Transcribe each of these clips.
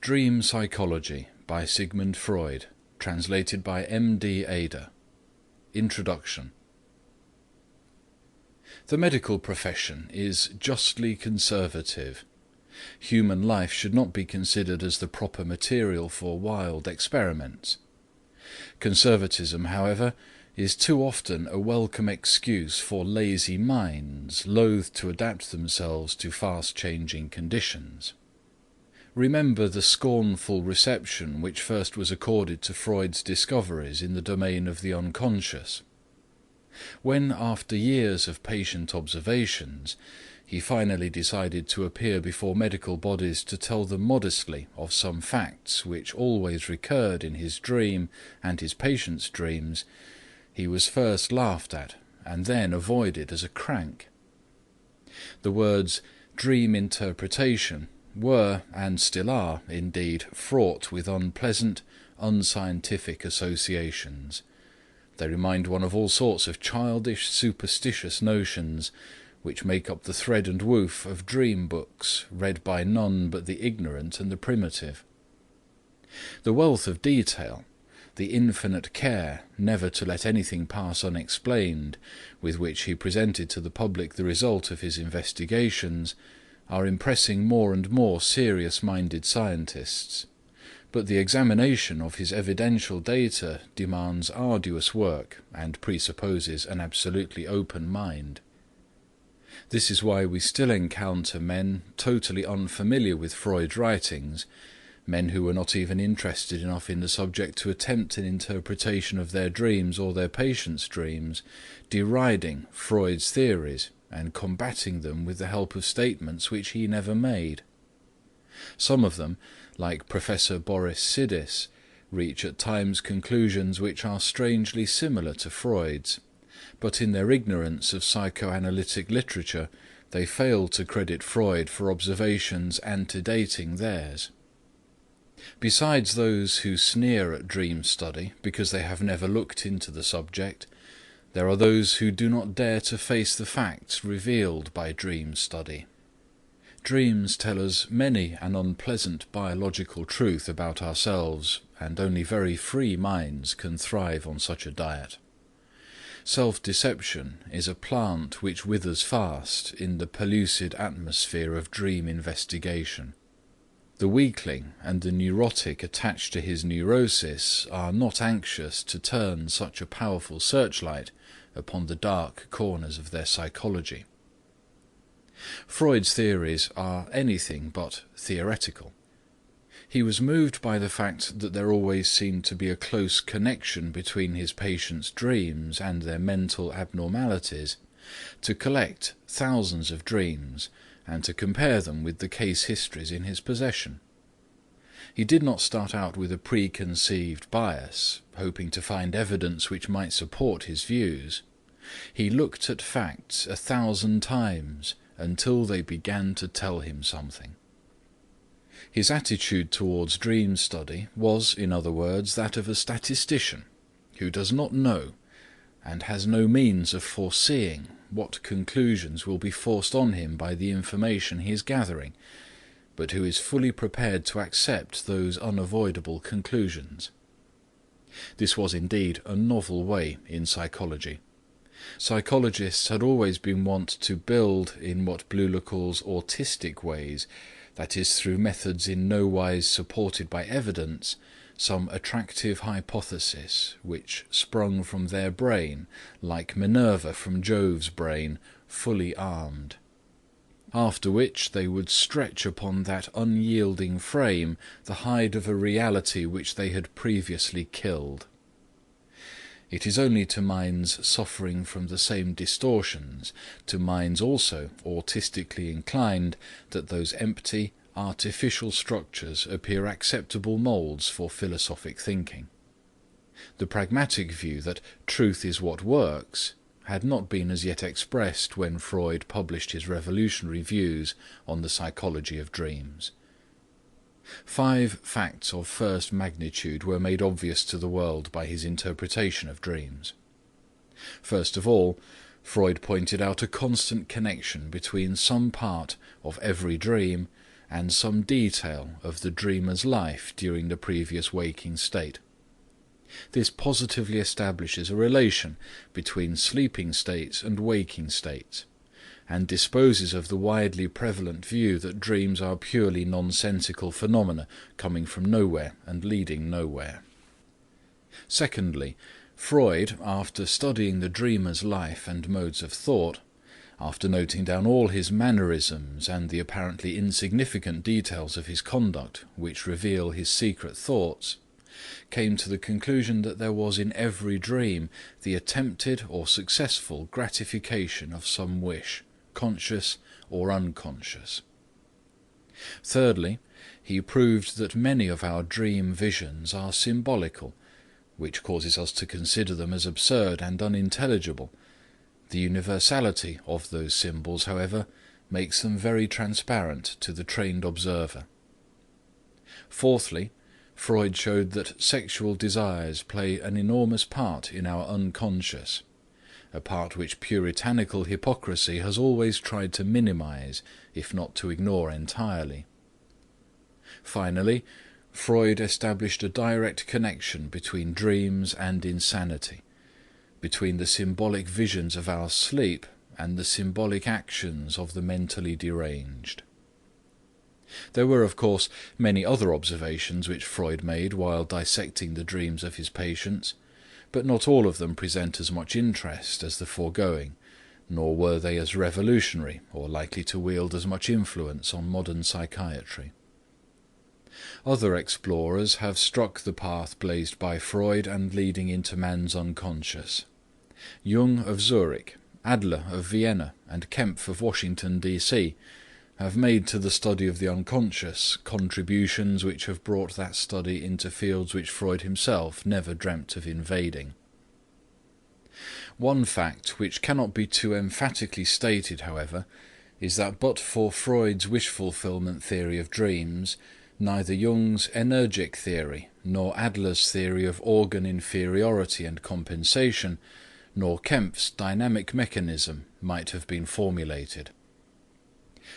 Dream Psychology by Sigmund Freud, translated by M.D. Ada. Introduction. The medical profession is justly conservative. Human life should not be considered as the proper material for wild experiments. Conservatism, however, is too often a welcome excuse for lazy minds, loath to adapt themselves to fast-changing conditions. Remember the scornful reception which first was accorded to Freud's discoveries in the domain of the unconscious. When, after years of patient observations, he finally decided to appear before medical bodies to tell them modestly of some facts which always recurred in his dream and his patients' dreams, he was first laughed at and then avoided as a crank. The words dream interpretation were, and still are, indeed, fraught with unpleasant, unscientific associations. They remind one of all sorts of childish, superstitious notions, which make up the thread and woof of dream books, read by none but the ignorant and the primitive. The wealth of detail, the infinite care never to let anything pass unexplained, with which he presented to the public the result of his investigations, are impressing more and more serious-minded scientists, but the examination of his evidential data demands arduous work and presupposes an absolutely open mind. This is why we still encounter men totally unfamiliar with Freud's writings, men who were not even interested enough in the subject to attempt an interpretation of their dreams or their patients' dreams, deriding Freud's theories and combating them with the help of statements which he never made. Some of them, like Professor Boris Sidis, reach at times conclusions which are strangely similar to Freud's, but in their ignorance of psychoanalytic literature they fail to credit Freud for observations antedating theirs. Besides those who sneer at dream study because they have never looked into the subject, there are those who do not dare to face the facts revealed by dream study. Dreams tell us many an unpleasant biological truth about ourselves, and only very free minds can thrive on such a diet. Self-deception is a plant which withers fast in the pellucid atmosphere of dream investigation. The weakling and the neurotic attached to his neurosis are not anxious to turn such a powerful searchlight upon the dark corners of their psychology. Freud's theories are anything but theoretical. He was moved by the fact that there always seemed to be a close connection between his patients' dreams and their mental abnormalities, to collect thousands of dreams and to compare them with the case histories in his possession. He did not start out with a preconceived bias, hoping to find evidence which might support his views. He looked at facts 1,000 times until they began to tell him something. His attitude towards dream study was, in other words, that of a statistician who does not know and has no means of foreseeing what conclusions will be forced on him by the information he is gathering, but who is fully prepared to accept those unavoidable conclusions. This was indeed a novel way in psychology. Psychologists had always been wont to build in what Bleuler calls autistic ways, that is, through methods in no wise supported by evidence, some attractive hypothesis which sprung from their brain, like Minerva from Jove's brain, fully armed. After which they would stretch upon that unyielding frame the hide of a reality which they had previously killed. It is only to minds suffering from the same distortions, to minds also autistically inclined, that those empty, artificial structures appear acceptable moulds for philosophic thinking. The pragmatic view that truth is what works had not been as yet expressed when Freud published his revolutionary views on the psychology of dreams. 5 facts of first magnitude were made obvious to the world by his interpretation of dreams. First of all, Freud pointed out a constant connection between some part of every dream and some detail of the dreamer's life during the previous waking state. This positively establishes a relation between sleeping states and waking states, and disposes of the widely prevalent view that dreams are purely nonsensical phenomena coming from nowhere and leading nowhere. Secondly, Freud, after studying the dreamer's life and modes of thought, after noting down all his mannerisms and the apparently insignificant details of his conduct which reveal his secret thoughts, came to the conclusion that there was in every dream the attempted or successful gratification of some wish, conscious or unconscious. Thirdly, he proved that many of our dream visions are symbolical, which causes us to consider them as absurd and unintelligible. The universality of those symbols, however, makes them very transparent to the trained observer. Fourthly, Freud showed that sexual desires play an enormous part in our unconscious, a part which puritanical hypocrisy has always tried to minimize, if not to ignore entirely. Finally, Freud established a direct connection between dreams and insanity, between the symbolic visions of our sleep and the symbolic actions of the mentally deranged. There were, of course, many other observations which Freud made while dissecting the dreams of his patients, but not all of them present as much interest as the foregoing, nor were they as revolutionary or likely to wield as much influence on modern psychiatry. Other explorers have struck the path blazed by Freud and leading into man's unconscious. Jung of Zurich, Adler of Vienna, and Kempf of Washington, D.C. have made to the study of the unconscious contributions which have brought that study into fields which Freud himself never dreamt of invading. One fact which cannot be too emphatically stated, however, is that but for Freud's wish-fulfillment theory of dreams, neither Jung's energic theory, nor Adler's theory of organ inferiority and compensation, nor Kempf's dynamic mechanism might have been formulated.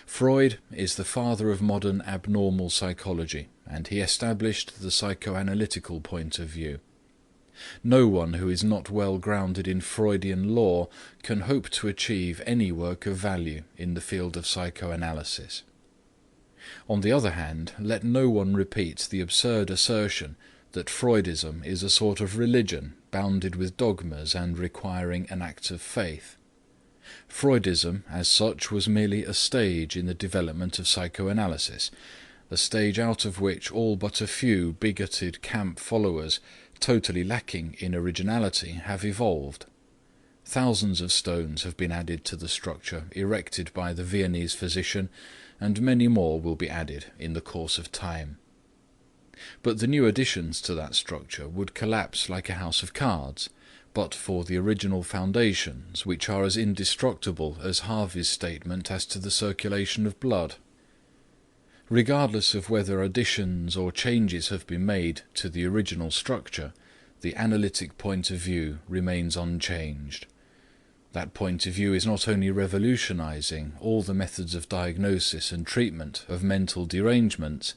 Freud is the father of modern abnormal psychology, and he established the psychoanalytical point of view. No one who is not well grounded in Freudian lore can hope to achieve any work of value in the field of psychoanalysis. On the other hand, let no one repeat the absurd assertion that Freudism is a sort of religion bounded with dogmas and requiring an act of faith. Freudism, as such, was merely a stage in the development of psychoanalysis, a stage out of which all but a few bigoted camp followers, totally lacking in originality, have evolved. Thousands of stones have been added to the structure erected by the Viennese physician, and many more will be added in the course of time. But the new additions to that structure would collapse like a house of cards, but for the original foundations, which are as indestructible as Harvey's statement as to the circulation of blood. Regardless of whether additions or changes have been made to the original structure, the analytic point of view remains unchanged. That point of view is not only revolutionizing all the methods of diagnosis and treatment of mental derangements,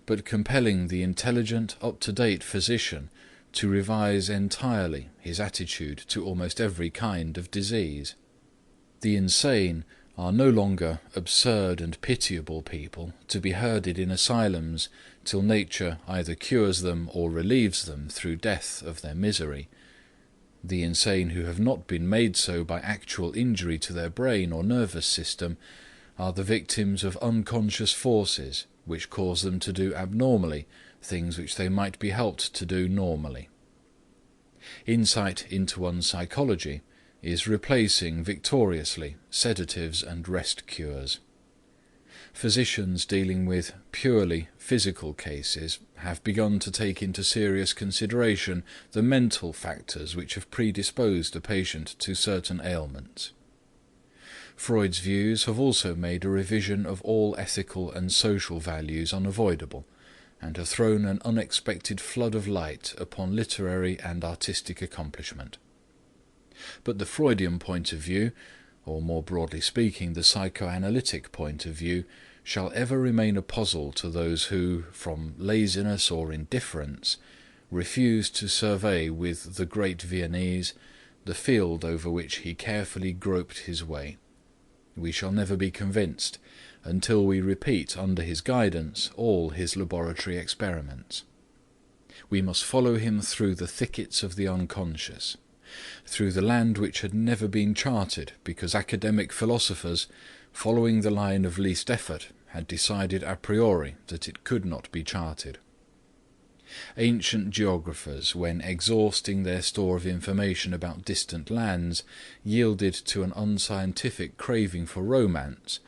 but compelling the intelligent, up-to-date physician to revise entirely his attitude to almost every kind of disease. The insane are no longer absurd and pitiable people to be herded in asylums till nature either cures them or relieves them through death of their misery. The insane who have not been made so by actual injury to their brain or nervous system are the victims of unconscious forces which cause them to do abnormally things which they might be helped to do normally. Insight into one's psychology is replacing victoriously sedatives and rest cures. Physicians dealing with purely physical cases have begun to take into serious consideration the mental factors which have predisposed a patient to certain ailments. Freud's views have also made a revision of all ethical and social values unavoidable, and have thrown an unexpected flood of light upon literary and artistic accomplishment. But the Freudian point of view, or more broadly speaking, the psychoanalytic point of view, shall ever remain a puzzle to those who, from laziness or indifference, refuse to survey with the great Viennese the field over which he carefully groped his way. We shall never be convinced until we repeat under his guidance all his laboratory experiments. We must follow him through the thickets of the unconscious, through the land which had never been charted because academic philosophers, following the line of least effort, had decided a priori that it could not be charted. Ancient geographers, when exhausting their store of information about distant lands, yielded to an unscientific craving for romance,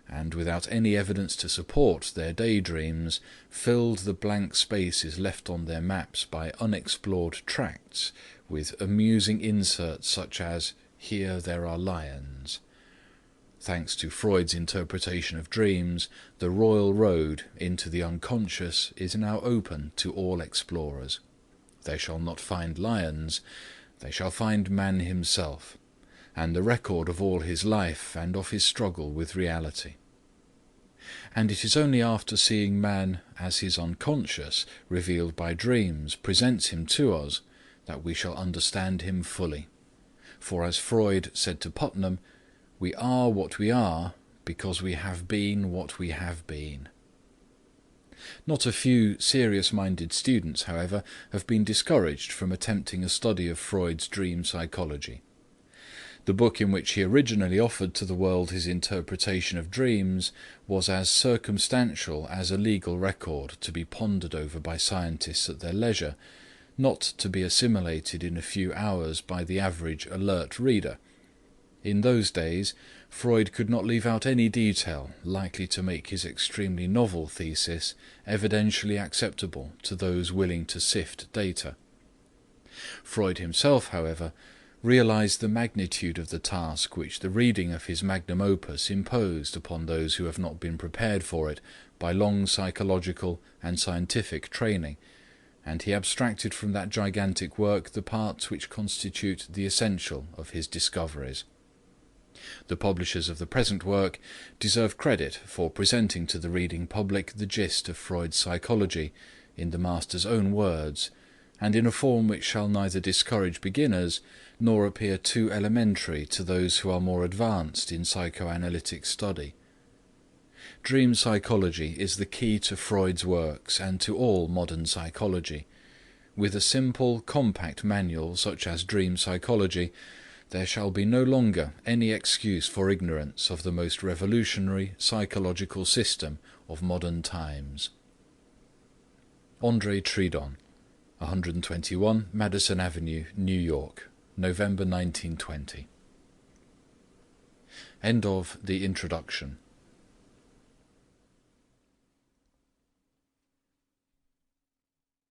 and without any evidence to support their daydreams, filled the blank spaces left on their maps by unexplored tracts with amusing inserts such as, "Here there are lions." Thanks to Freud's interpretation of dreams, the royal road into the unconscious is now open to all explorers. They shall not find lions, they shall find man himself, and the record of all his life and of his struggle with reality. And it is only after seeing man as his unconscious, revealed by dreams, presents him to us, that we shall understand him fully. For as Freud said to Putnam, we are what we are because we have been what we have been. Not a few serious-minded students, however, have been discouraged from attempting a study of Freud's dream psychology. The book in which he originally offered to the world his interpretation of dreams was as circumstantial as a legal record to be pondered over by scientists at their leisure, not to be assimilated in a few hours by the average alert reader. In those days, Freud could not leave out any detail likely to make his extremely novel thesis evidentially acceptable to those willing to sift data. Freud himself, however, realized the magnitude of the task which the reading of his magnum opus imposed upon those who have not been prepared for it by long psychological and scientific training, and he abstracted from that gigantic work the parts which constitute the essential of his discoveries. The publishers of the present work deserve credit for presenting to the reading public the gist of Freud's psychology in the master's own words, and in a form which shall neither discourage beginners nor appear too elementary to those who are more advanced in psychoanalytic study. Dream psychology is the key to Freud's works and to all modern psychology. With a simple, compact manual such as Dream Psychology, there shall be no longer any excuse for ignorance of the most revolutionary psychological system of modern times. André Tridon, 121 Madison Avenue, New York, November 1920. End of the introduction.